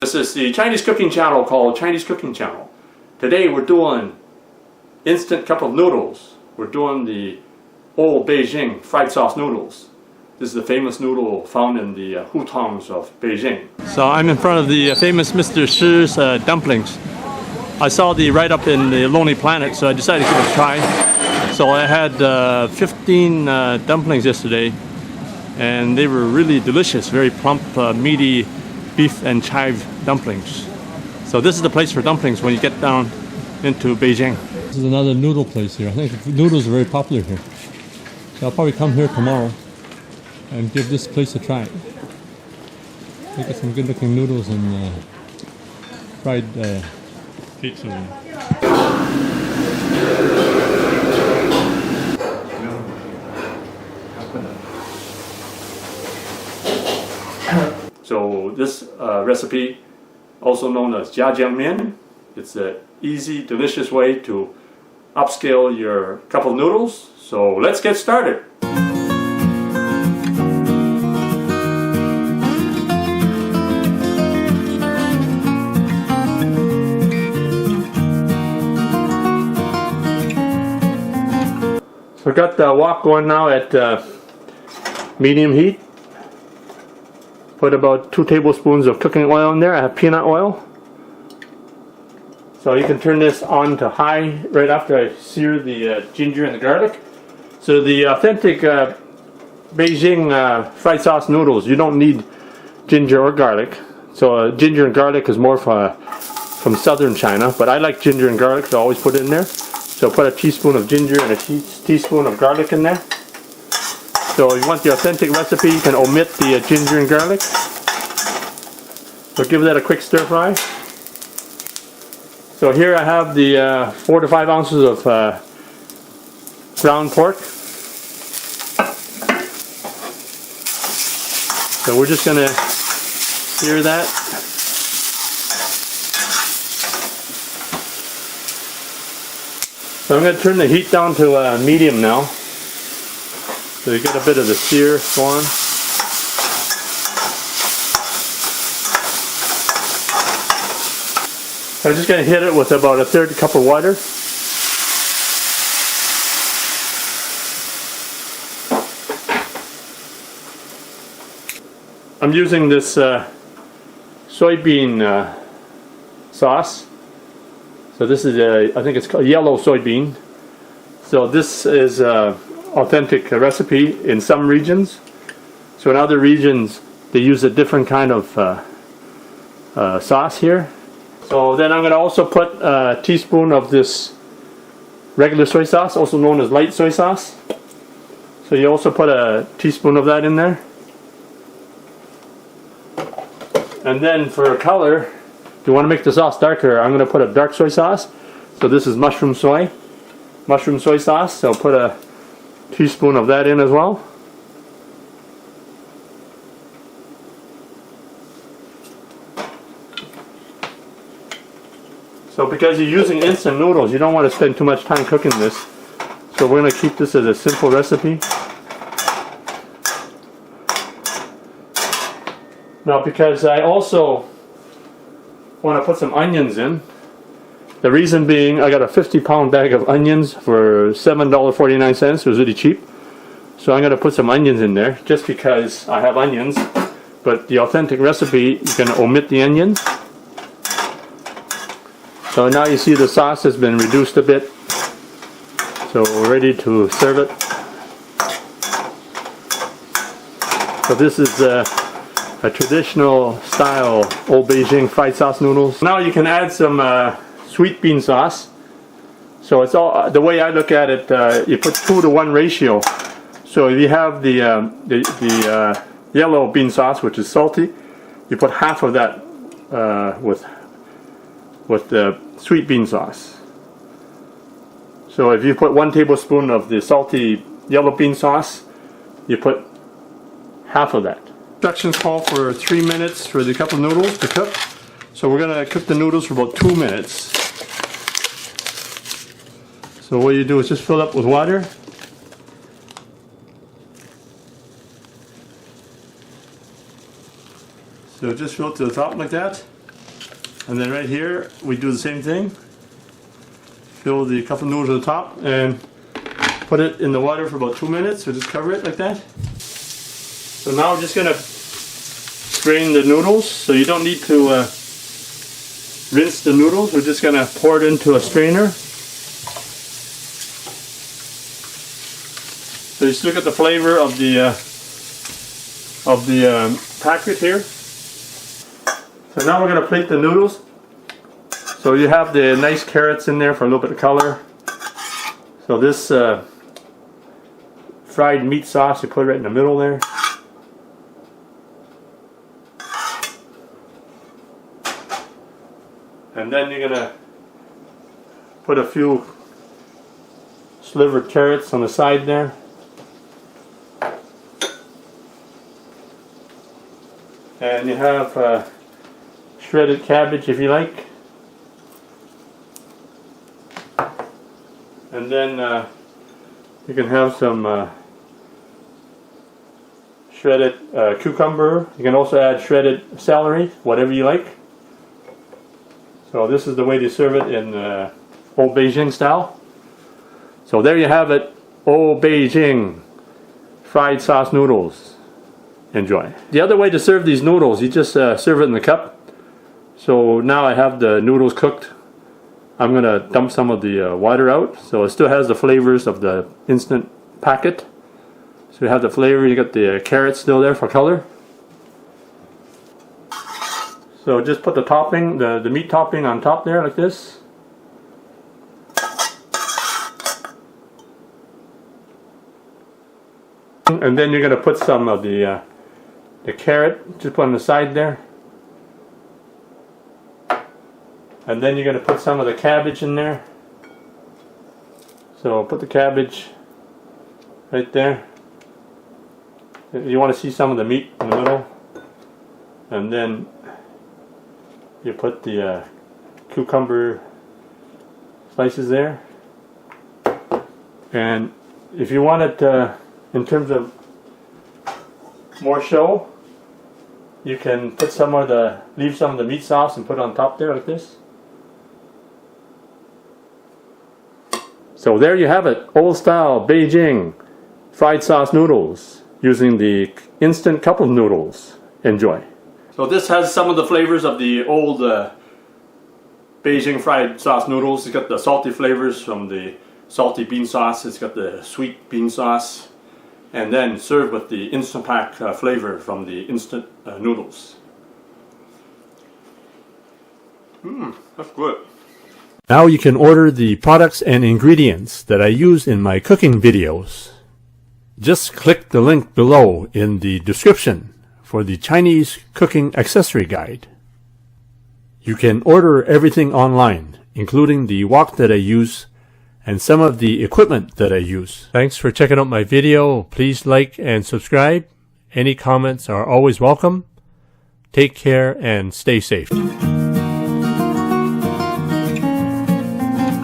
This is the Chinese cooking channel called Chinese Cooking Channel. Today we're doing Instant Cup of Noodles. We're doing the old Beijing fried sauce noodles. This is the famous noodle found in the hutongs of Beijing. So I'm in front of the famous Mr. Shi's dumplings. I saw the write-up in the Lonely Planet, so I decided to give it a try. So I had 15 dumplings yesterday, and they were really delicious, very plump, meaty beef and chive dumplings. So this is the place for dumplings when you get down into Beijing. This is another noodle place here. I think noodles are very popular here. So I'll probably come here tomorrow and give this place a try. Look at some good looking noodles and fried pizza. So this recipe, also known as jiajiangmian, it's an easy, delicious way to upscale your cup of noodles. So let's get started. So we've got the wok going now at medium heat. Put about 2 tablespoons of cooking oil in there. I have peanut oil. So you can turn this on to high right after I sear the ginger and the garlic. So the authentic Beijing fried sauce noodles, you don't need ginger or garlic. So ginger and garlic is more from southern China, but I like ginger and garlic, so I always put it in there. So put a teaspoon of ginger and a teaspoon of garlic in there. So if you want the authentic recipe, you can omit the ginger and garlic. So give that a quick stir fry. So here I have the 4 to 5 ounces of ground pork. So we're just going to sear that. So I'm going to turn the heat down to medium now. So you get a bit of the sear going. So I'm just going to hit it with about a 1/3 cup of water. I'm using this soybean sauce. So this is I think it's called yellow soybean. So this is authentic recipe in some regions. So in other regions they use a different kind of sauce here. So then I'm going to also put a teaspoon of this regular soy sauce, also known as light soy sauce. So you also put a teaspoon of that in there. And then for color, if you want to make the sauce darker, I'm going to put a dark soy sauce. So this is mushroom soy sauce. So put a teaspoon of that in as well. So because you're using instant noodles, you don't want to spend too much time cooking this. So we're going to keep this as a simple recipe. Now because I also want to put some onions in. The reason being, I got a 50-pound bag of onions for $7.49. It was really cheap. So I'm going to put some onions in there just because I have onions. But the authentic recipe, you can omit the onions. So now you see the sauce has been reduced a bit. So we're ready to serve it. So this is a traditional style old Beijing fried sauce noodles. Now you can add some sweet bean sauce. So it's all the way I look at it. You put 2 to 1 ratio. So if you have the yellow bean sauce, which is salty, you put half of that with the sweet bean sauce. So if you put 1 tablespoon of the salty yellow bean sauce, you put half of that. Instructions call for 3 minutes for the cup of noodles to cook. So we're going to cook the noodles for about 2 minutes. So what you do is just fill up with water. So just fill it to the top like that. And then right here, we do the same thing. Fill the cup of noodles at the top and put it in the water for about 2 minutes. So just cover it like that. So now we're just gonna strain the noodles. So you don't need to rinse the noodles. We're just gonna pour it into a strainer. So just look at the flavor of the packet here. So now we're going to plate the noodles. So you have the nice carrots in there for a little bit of color. So this fried meat sauce, you put it right in the middle there. And then you're going to put a few slivered carrots on the side there. And you have shredded cabbage if you like. And then you can have some shredded cucumber. You can also add shredded celery, whatever you like. So this is the way they serve it in old Beijing style. So there you have it, old Beijing fried sauce noodles. Enjoy. The other way to serve these noodles, you just serve it in the cup. So now I have the noodles cooked. I'm going to dump some of the water out. So it still has the flavors of the instant packet. So you have the flavor, you got the carrots still there for color. So just put the topping, the meat topping on top there like this. And then you're going to put some of the carrot, just put on the side there. And then you're going to put some of the cabbage in there. So put the cabbage right there. You want to see some of the meat in the middle. And then you put the cucumber slices there. And if you want it in terms of more show, you can put some of the, leave some of the meat sauce and put it on top there like this. So there you have it, old style Beijing fried sauce noodles using the Instant Cup of Noodles. Enjoy. So this has some of the flavors of the old Beijing fried sauce noodles. It's got the salty flavors from the salty bean sauce. It's got the sweet bean sauce. And then served with the Instant Pack flavor from the instant noodles. That's good. Now you can order the products and ingredients that I use in my cooking videos. Just click the link below in the description for the Chinese cooking accessory guide. You can order everything online, including the wok that I use and some of the equipment that I use. Thanks for checking out my video. Please like and subscribe. Any comments are always welcome. Take care and stay safe.